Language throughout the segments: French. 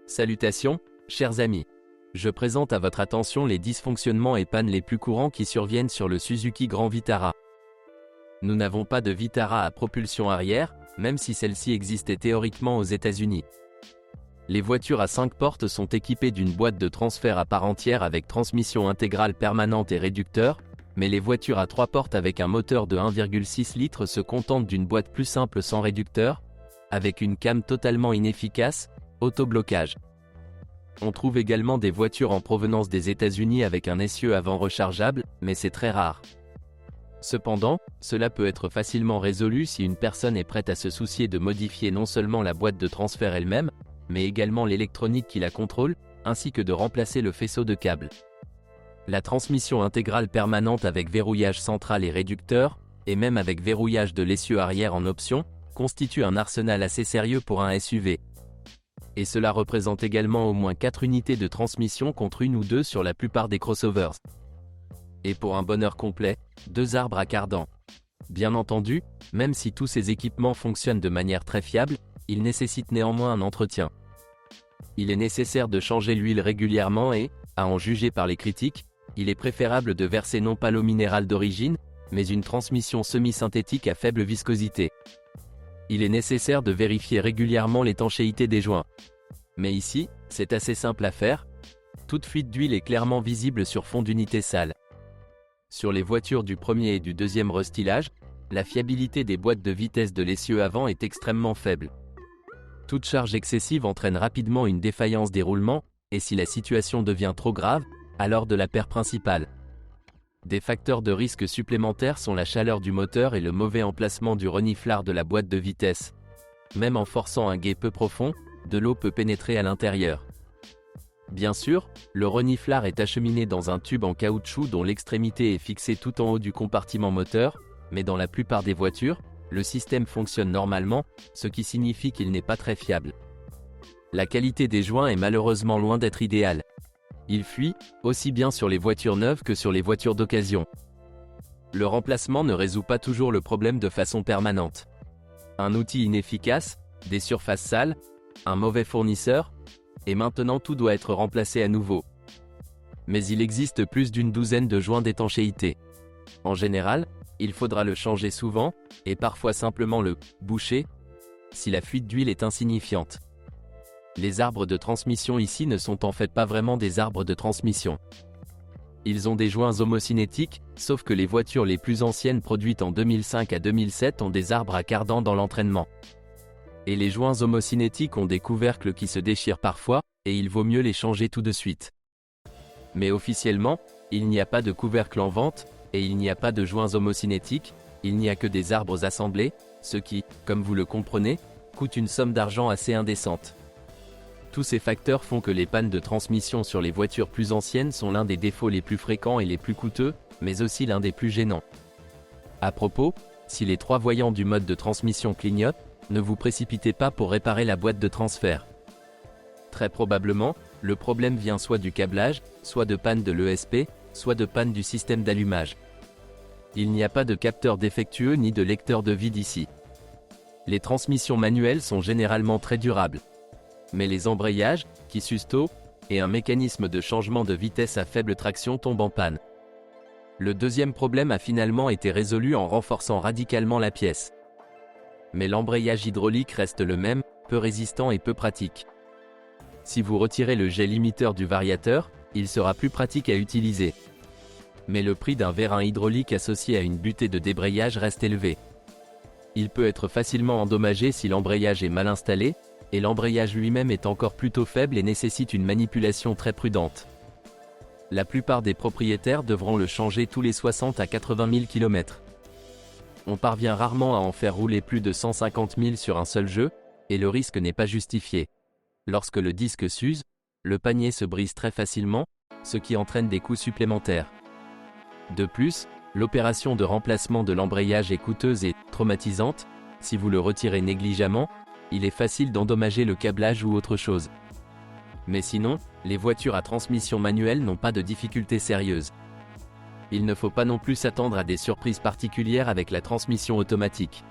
Salutations, chers amis. Je présente à votre attention les dysfonctionnements et pannes les plus courants qui surviennent sur le Suzuki Grand Vitara. Nous n'avons pas de Vitara à propulsion arrière, même si celle-ci existait théoriquement aux États-Unis. Les voitures à 5 portes sont équipées d'une boîte de transfert à part entière avec transmission intégrale permanente et réducteur, mais les voitures à 3 portes avec un moteur de 1,6 litres se contentent d'une boîte plus simple sans réducteur, avec une cam totalement inefficace, autoblocage. On trouve également des voitures en provenance des États-Unis avec un essieu avant rechargeable, mais c'est très rare. Cependant, cela peut être facilement résolu si une personne est prête à se soucier de modifier non seulement la boîte de transfert elle-même, mais également l'électronique qui la contrôle, ainsi que de remplacer le faisceau de câbles. La transmission intégrale permanente avec verrouillage central et réducteur, et même avec verrouillage de l'essieu arrière en option, constitue un arsenal assez sérieux pour un SUV. Et cela représente également au moins 4 unités de transmission contre 1 ou 2 sur la plupart des crossovers. Et pour un bonheur complet, 2 arbres à cardan. Bien entendu, même si tous ces équipements fonctionnent de manière très fiable, ils nécessitent néanmoins un entretien. Il est nécessaire de changer l'huile régulièrement et, à en juger par les critiques, il est préférable de verser non pas l'eau minérale d'origine, mais une transmission semi-synthétique à faible viscosité. Il est nécessaire de vérifier régulièrement l'étanchéité des joints. Mais ici, c'est assez simple à faire. Toute fuite d'huile est clairement visible sur fond d'unité sale. Sur les voitures du premier et du deuxième restylage, la fiabilité des boîtes de vitesse de l'essieu avant est extrêmement faible. Toute charge excessive entraîne rapidement une défaillance des roulements, et si la situation devient trop grave, alors de la paire principale. Des facteurs de risque supplémentaires sont la chaleur du moteur et le mauvais emplacement du reniflard de la boîte de vitesse. Même en forçant un gué peu profond, de l'eau peut pénétrer à l'intérieur. Bien sûr, le reniflard est acheminé dans un tube en caoutchouc dont l'extrémité est fixée tout en haut du compartiment moteur, mais dans la plupart des voitures, le système fonctionne normalement, ce qui signifie qu'il n'est pas très fiable. La qualité des joints est malheureusement loin d'être idéale. Il fuit, aussi bien sur les voitures neuves que sur les voitures d'occasion. Le remplacement ne résout pas toujours le problème de façon permanente. Un outil inefficace, des surfaces sales, un mauvais fournisseur, et maintenant tout doit être remplacé à nouveau. Mais il existe plus d'une douzaine de joints d'étanchéité. En général, il faudra le changer souvent, et parfois simplement le « boucher » si la fuite d'huile est insignifiante. Les arbres de transmission ici ne sont en fait pas vraiment des arbres de transmission. Ils ont des joints homocinétiques, sauf que les voitures les plus anciennes produites en 2005 à 2007 ont des arbres à cardan dans l'entraînement. Et les joints homocinétiques ont des couvercles qui se déchirent parfois, et il vaut mieux les changer tout de suite. Mais officiellement, il n'y a pas de couvercle en vente, et il n'y a pas de joints homocinétiques, il n'y a que des arbres assemblés, ce qui, comme vous le comprenez, coûte une somme d'argent assez indécente. Tous ces facteurs font que les pannes de transmission sur les voitures plus anciennes sont l'un des défauts les plus fréquents et les plus coûteux, mais aussi l'un des plus gênants. À propos, si les 3 voyants du mode de transmission clignotent, ne vous précipitez pas pour réparer la boîte de transfert. Très probablement, le problème vient soit du câblage, soit de panne de l'ESP, soit de panne du système d'allumage. Il n'y a pas de capteur défectueux ni de lecteur de vide ici. Les transmissions manuelles sont généralement très durables. Mais les embrayages, qui s'usent tôt, et un mécanisme de changement de vitesse à faible traction tombent en panne. Le deuxième problème a finalement été résolu en renforçant radicalement la pièce. Mais l'embrayage hydraulique reste le même, peu résistant et peu pratique. Si vous retirez le jet limiteur du variateur, il sera plus pratique à utiliser. Mais le prix d'un vérin hydraulique associé à une butée de débrayage reste élevé. Il peut être facilement endommagé si l'embrayage est mal installé, et l'embrayage lui-même est encore plutôt faible et nécessite une manipulation très prudente. La plupart des propriétaires devront le changer tous les 60 à 80 000 km. On parvient rarement à en faire rouler plus de 150 000 sur un seul jeu, et le risque n'est pas justifié. Lorsque le disque s'use, le panier se brise très facilement, ce qui entraîne des coûts supplémentaires. De plus, l'opération de remplacement de l'embrayage est coûteuse et traumatisante. Si vous le retirez négligemment, il est facile d'endommager le câblage ou autre chose. Mais sinon, les voitures à transmission manuelle n'ont pas de difficultés sérieuses. Il ne faut pas non plus s'attendre à des surprises particulières avec la transmission automatique.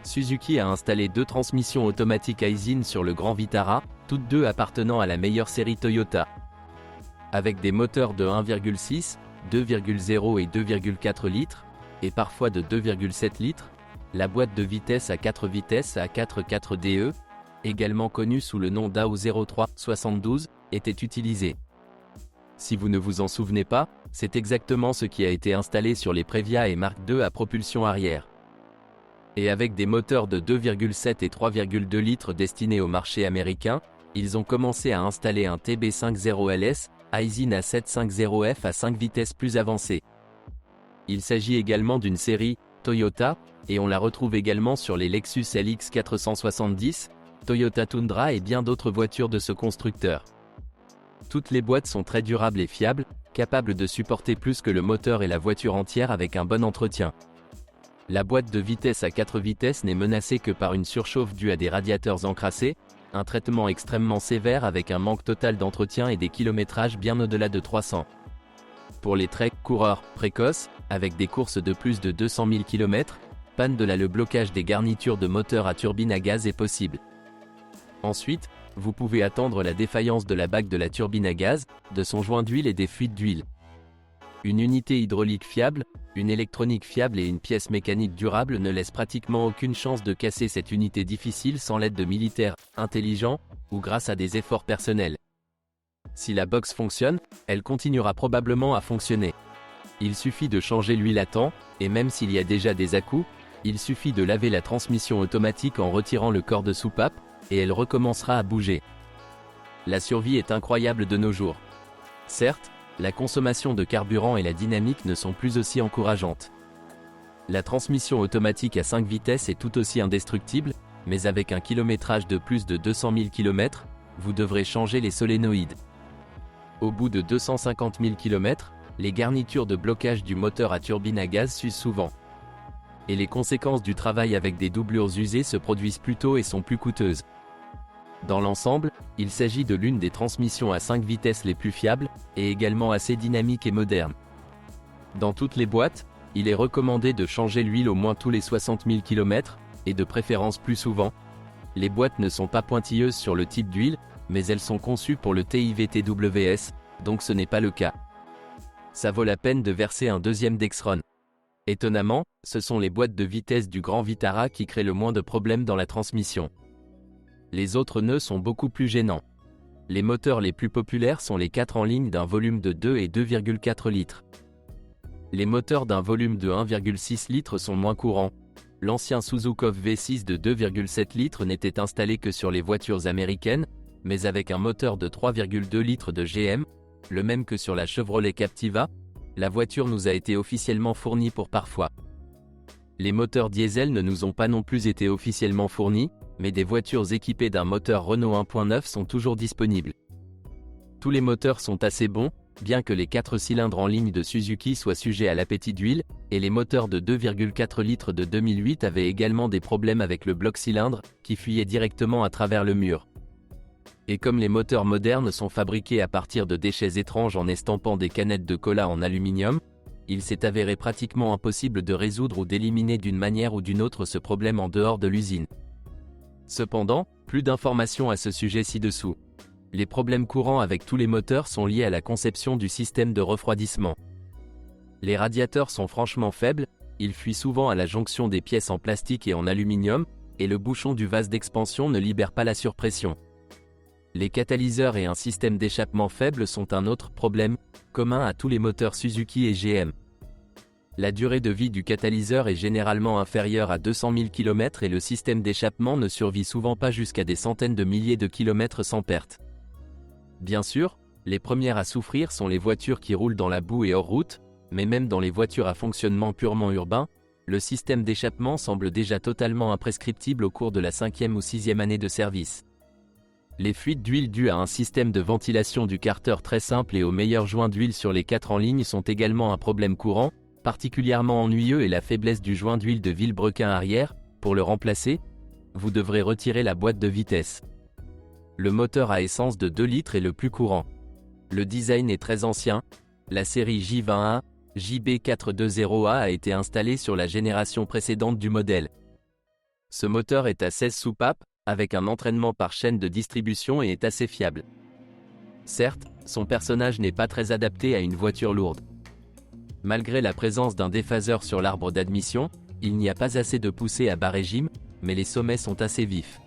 Suzuki a installé 2 transmissions automatiques Aisin sur le Grand Vitara, toutes deux appartenant à la meilleure série Toyota. Avec des moteurs de 1,6, 2,0 et 2,4 litres, et parfois de 2,7 litres, la boîte de vitesse à 4 vitesses A44DE, également connue sous le nom d'AO0372, était utilisée. Si vous ne vous en souvenez pas, c'est exactement ce qui a été installé sur les Previa et Mark II à propulsion arrière. Et avec des moteurs de 2,7 et 3,2 litres destinés au marché américain, ils ont commencé à installer un TB50LS, Aisin A750F à 5 vitesses plus avancées. Il s'agit également d'une série Toyota, et on la retrouve également sur les Lexus LX 470, Toyota Tundra et bien d'autres voitures de ce constructeur. Toutes les boîtes sont très durables et fiables, capables de supporter plus que le moteur et la voiture entière avec un bon entretien. La boîte de vitesse à 4 vitesses n'est menacée que par une surchauffe due à des radiateurs encrassés, un traitement extrêmement sévère avec un manque total d'entretien et des kilométrages bien au-delà de 300. Pour les treks coureurs précoces, avec des courses de plus de 200 000 km, panne de le blocage des garnitures de moteur à turbine à gaz est possible. Ensuite, vous pouvez attendre la défaillance de la bague de la turbine à gaz, de son joint d'huile et des fuites d'huile. Une unité hydraulique fiable, une électronique fiable et une pièce mécanique durable ne laissent pratiquement aucune chance de casser cette unité difficile sans l'aide de militaires intelligents ou grâce à des efforts personnels. Si la box fonctionne, elle continuera probablement à fonctionner. Il suffit de changer l'huile à temps, et même s'il y a déjà des à-coups, il suffit de laver la transmission automatique en retirant le corps de soupape, et elle recommencera à bouger. La survie est incroyable de nos jours. Certes, la consommation de carburant et la dynamique ne sont plus aussi encourageantes. La transmission automatique à 5 vitesses est tout aussi indestructible, mais avec un kilométrage de plus de 200 000 km, vous devrez changer les solénoïdes. Au bout de 250 000 km, les garnitures de blocage du moteur à turbine à gaz s'usent souvent. Et les conséquences du travail avec des doublures usées se produisent plus tôt et sont plus coûteuses. Dans l'ensemble, il s'agit de l'une des transmissions à 5 vitesses les plus fiables, et également assez dynamique et moderne. Dans toutes les boîtes, il est recommandé de changer l'huile au moins tous les 60 000 km, et de préférence plus souvent. Les boîtes ne sont pas pointilleuses sur le type d'huile, mais elles sont conçues pour le TIV-TWS, donc ce n'est pas le cas. Ça vaut la peine de verser un deuxième Dexron. Étonnamment, ce sont les boîtes de vitesse du Grand Vitara qui créent le moins de problèmes dans la transmission. Les autres nœuds sont beaucoup plus gênants. Les moteurs les plus populaires sont les 4 en ligne d'un volume de 2 et 2,4 litres. Les moteurs d'un volume de 1,6 litres sont moins courants. L'ancien Suzukov V6 de 2,7 litres n'était installé que sur les voitures américaines, mais avec un moteur de 3,2 litres de GM, le même que sur la Chevrolet Captiva, la voiture nous a été officiellement fournie pour parfois. Les moteurs diesel ne nous ont pas non plus été officiellement fournis, mais des voitures équipées d'un moteur Renault 1.9 sont toujours disponibles. Tous les moteurs sont assez bons, bien que les 4 cylindres en ligne de Suzuki soient sujets à l'appétit d'huile, et les moteurs de 2,4 litres de 2008 avaient également des problèmes avec le bloc cylindre, qui fuyait directement à travers le mur. Et comme les moteurs modernes sont fabriqués à partir de déchets étranges en estampant des canettes de cola en aluminium, il s'est avéré pratiquement impossible de résoudre ou d'éliminer d'une manière ou d'une autre ce problème en dehors de l'usine. Cependant, plus d'informations à ce sujet ci-dessous. Les problèmes courants avec tous les moteurs sont liés à la conception du système de refroidissement. Les radiateurs sont franchement faibles, ils fuient souvent à la jonction des pièces en plastique et en aluminium, et le bouchon du vase d'expansion ne libère pas la surpression. Les catalyseurs et un système d'échappement faible sont un autre problème, commun à tous les moteurs Suzuki et GM. La durée de vie du catalyseur est généralement inférieure à 200 000 km et le système d'échappement ne survit souvent pas jusqu'à des centaines de milliers de kilomètres sans perte. Bien sûr, les premières à souffrir sont les voitures qui roulent dans la boue et hors route, mais même dans les voitures à fonctionnement purement urbain, le système d'échappement semble déjà totalement imprescriptible au cours de la 5e ou 6e année de service. Les fuites d'huile dues à un système de ventilation du carter très simple et aux meilleurs joints d'huile sur les 4 en ligne sont également un problème courant, particulièrement ennuyeux est la faiblesse du joint d'huile de Villebrequin arrière. Pour le remplacer, vous devrez retirer la boîte de vitesse. Le moteur à essence de 2 litres est le plus courant. Le design est très ancien. La série J20A, JB420A a été installée sur la génération précédente du modèle. Ce moteur est à 16 soupapes, avec un entraînement par chaîne de distribution et est assez fiable. Certes, son personnage n'est pas très adapté à une voiture lourde. Malgré la présence d'un déphaseur sur l'arbre d'admission, il n'y a pas assez de poussée à bas régime, mais les sommets sont assez vifs.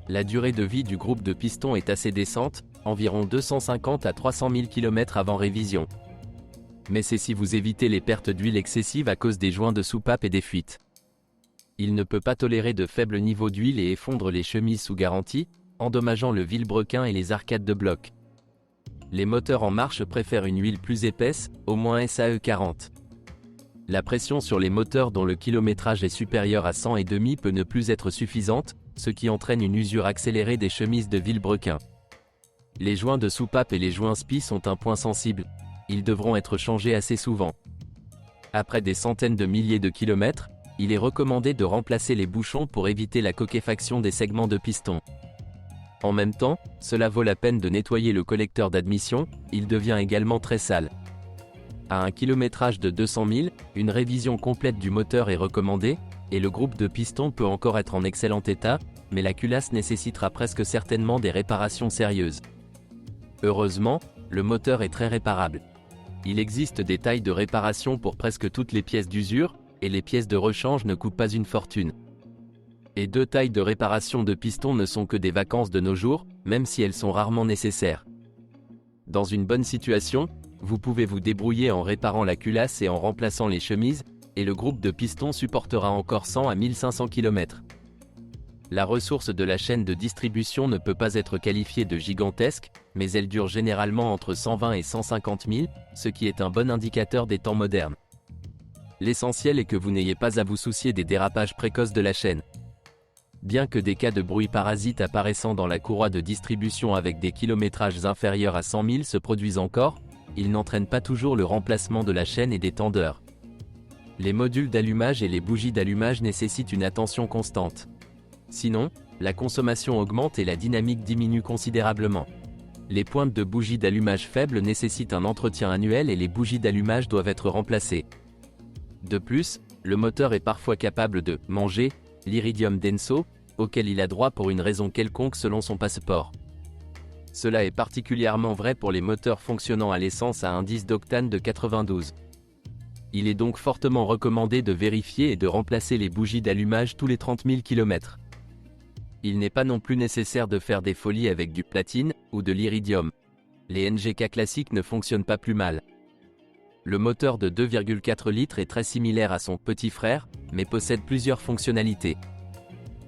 La durée de vie du groupe de pistons est assez décente, environ 250 à 300 000 km avant révision. Mais c'est si vous évitez les pertes d'huile excessives à cause des joints de soupape et des fuites. Il ne peut pas tolérer de faibles niveaux d'huile et effondre les chemises sous garantie, endommageant le vilebrequin et les arcades de bloc. Les moteurs en marche préfèrent une huile plus épaisse, au moins SAE 40. La pression sur les moteurs dont le kilométrage est supérieur à 100,5 peut ne plus être suffisante, ce qui entraîne une usure accélérée des chemises de vilebrequin. Les joints de soupape et les joints SPI sont un point sensible. Ils devront être changés assez souvent. Après des centaines de milliers de kilomètres, il est recommandé de remplacer les bouchons pour éviter la coquefaction des segments de piston. En même temps, cela vaut la peine de nettoyer le collecteur d'admission, il devient également très sale. À un kilométrage de 200 000, une révision complète du moteur est recommandée, et le groupe de pistons peut encore être en excellent état, mais la culasse nécessitera presque certainement des réparations sérieuses. Heureusement, le moteur est très réparable. Il existe des tailles de réparation pour presque toutes les pièces d'usure, et les pièces de rechange ne coûtent pas une fortune. Et 2 tailles de réparation de piston ne sont que des vacances de nos jours, même si elles sont rarement nécessaires. Dans une bonne situation, vous pouvez vous débrouiller en réparant la culasse et en remplaçant les chemises, et le groupe de pistons supportera encore 100 à 1500 km. La ressource de la chaîne de distribution ne peut pas être qualifiée de gigantesque, mais elle dure généralement entre 120 et 150 000, ce qui est un bon indicateur des temps modernes. L'essentiel est que vous n'ayez pas à vous soucier des dérapages précoces de la chaîne. Bien que des cas de bruit parasite apparaissant dans la courroie de distribution avec des kilométrages inférieurs à 100 000 se produisent encore, ils n'entraînent pas toujours le remplacement de la chaîne et des tendeurs. Les modules d'allumage et les bougies d'allumage nécessitent une attention constante. Sinon, la consommation augmente et la dynamique diminue considérablement. Les pointes de bougies d'allumage faibles nécessitent un entretien annuel et les bougies d'allumage doivent être remplacées. De plus, le moteur est parfois capable de « manger » l'iridium denso, auquel il a droit pour une raison quelconque selon son passeport. Cela est particulièrement vrai pour les moteurs fonctionnant à l'essence à indice d'octane de 92. Il est donc fortement recommandé de vérifier et de remplacer les bougies d'allumage tous les 30 000 km. Il n'est pas non plus nécessaire de faire des folies avec du platine ou de l'iridium. Les NGK classiques ne fonctionnent pas plus mal. Le moteur de 2,4 litres est très similaire à son petit frère, mais possède plusieurs fonctionnalités.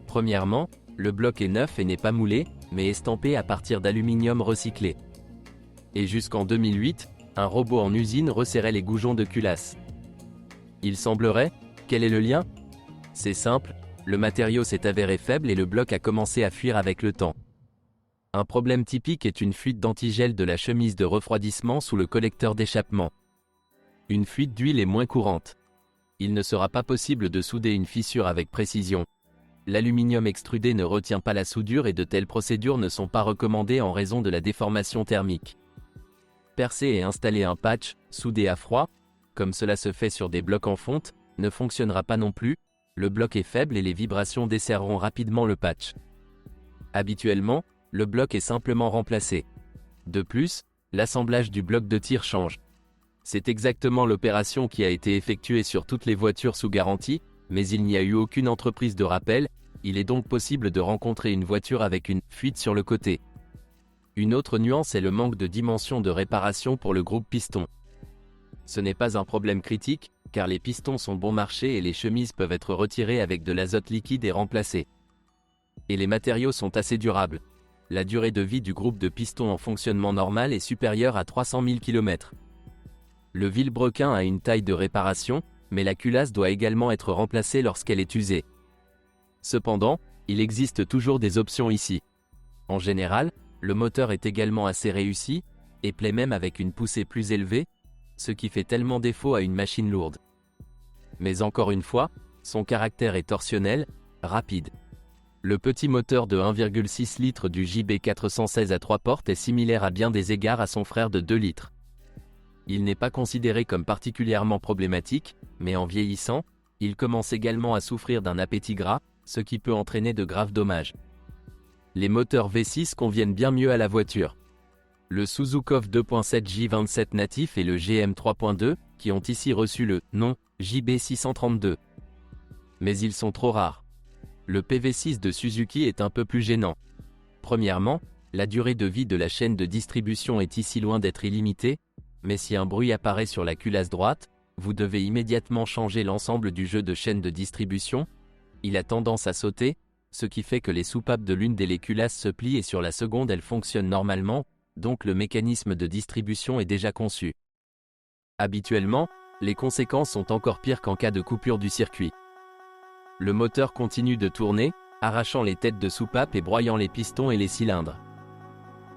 Premièrement, le bloc est neuf et n'est pas moulé, mais estampé à partir d'aluminium recyclé. Et jusqu'en 2008, un robot en usine resserrait les goujons de culasse. Il semblerait, quel est le lien? C'est simple, le matériau s'est avéré faible et le bloc a commencé à fuir avec le temps. Un problème typique est une fuite d'antigel de la chemise de refroidissement sous le collecteur d'échappement. Une fuite d'huile est moins courante. Il ne sera pas possible de souder une fissure avec précision. L'aluminium extrudé ne retient pas la soudure et de telles procédures ne sont pas recommandées en raison de la déformation thermique. Percer et installer un patch, soudé à froid, comme cela se fait sur des blocs en fonte, ne fonctionnera pas non plus, le bloc est faible et les vibrations desserreront rapidement le patch. Habituellement, le bloc est simplement remplacé. De plus, l'assemblage du bloc de tir change. C'est exactement l'opération qui a été effectuée sur toutes les voitures sous garantie, mais il n'y a eu aucune entreprise de rappel, il est donc possible de rencontrer une voiture avec une fuite sur le côté. Une autre nuance est le manque de dimension de réparation pour le groupe piston. Ce n'est pas un problème critique, car les pistons sont bon marché et les chemises peuvent être retirées avec de l'azote liquide et remplacées. Et les matériaux sont assez durables. La durée de vie du groupe de pistons en fonctionnement normal est supérieure à 300 000 km. Le vilebrequin a une taille de réparation, mais la culasse doit également être remplacée lorsqu'elle est usée. Cependant, il existe toujours des options ici. En général, le moteur est également assez réussi, et plaît même avec une poussée plus élevée, ce qui fait tellement défaut à une machine lourde. Mais encore une fois, son caractère est torsionnel, rapide. Le petit moteur de 1,6 litres du JB416 à 3 portes est similaire à bien des égards à son frère de 2 litres. Il n'est pas considéré comme particulièrement problématique, mais en vieillissant, il commence également à souffrir d'un appétit gras, ce qui peut entraîner de graves dommages. les moteurs V6 conviennent bien mieux à la voiture. Le Suzukov 2.7 J27 natif et le GM 3.2, qui ont ici reçu le nom JB632. Mais ils sont trop rares. Le PV6 de Suzuki est un peu plus gênant. Premièrement, la durée de vie de la chaîne de distribution est ici loin d'être illimitée, mais si un bruit apparaît sur la culasse droite, vous devez immédiatement changer l'ensemble du jeu de chaîne de distribution. Il a tendance à sauter, ce qui fait que les soupapes de l'une des culasses se plient et sur la seconde elles fonctionnent normalement, donc le mécanisme de distribution est déjà conçu. Habituellement, les conséquences sont encore pires qu'en cas de coupure du circuit. Le moteur continue de tourner, arrachant les têtes de soupape et broyant les pistons et les cylindres.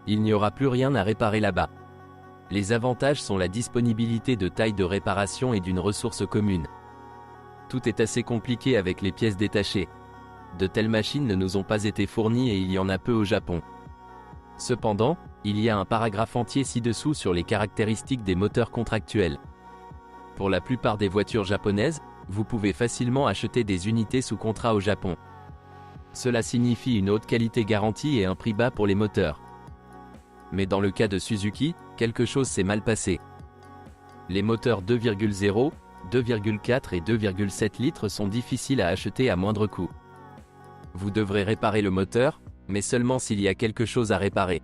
Il n'y aura plus rien à réparer là-bas. Les avantages sont la disponibilité de tailles de réparation et d'une ressource commune. Tout est assez compliqué avec les pièces détachées. De telles machines ne nous ont pas été fournies et il y en a peu au Japon. Cependant, il y a un paragraphe entier ci-dessous sur les caractéristiques des moteurs contractuels. Pour la plupart des voitures japonaises, vous pouvez facilement acheter des unités sous contrat au Japon. Cela signifie une haute qualité garantie et un prix bas pour les moteurs. Mais dans le cas de Suzuki, quelque chose s'est mal passé. Les moteurs 2,0, 2,4 et 2,7 litres sont difficiles à acheter à moindre coût. Vous devrez réparer le moteur, mais seulement s'il y a quelque chose à réparer.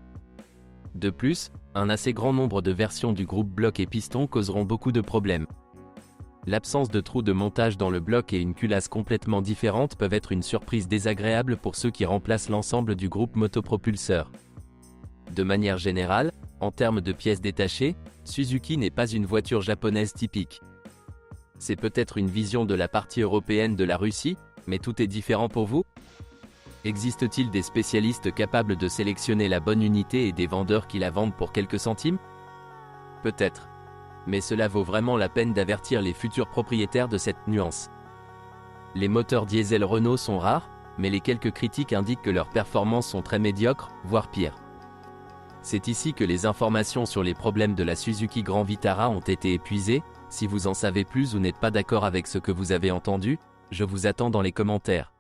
De plus, un assez grand nombre de versions du groupe bloc et piston causeront beaucoup de problèmes. L'absence de trous de montage dans le bloc et une culasse complètement différente peuvent être une surprise désagréable pour ceux qui remplacent l'ensemble du groupe motopropulseur. De manière générale, en termes de pièces détachées, Suzuki n'est pas une voiture japonaise typique. C'est peut-être une vision de la partie européenne de la Russie, mais tout est différent pour vous? Existe-t-il des spécialistes capables de sélectionner la bonne unité et des vendeurs qui la vendent pour quelques centimes? Peut-être. Mais cela vaut vraiment la peine d'avertir les futurs propriétaires de cette nuance. Les moteurs diesel Renault sont rares, mais les quelques critiques indiquent que leurs performances sont très médiocres, voire pires. C'est ici que les informations sur les problèmes de la Suzuki Grand Vitara ont été épuisées. Si vous en savez plus ou n'êtes pas d'accord avec ce que vous avez entendu, je vous attends dans les commentaires.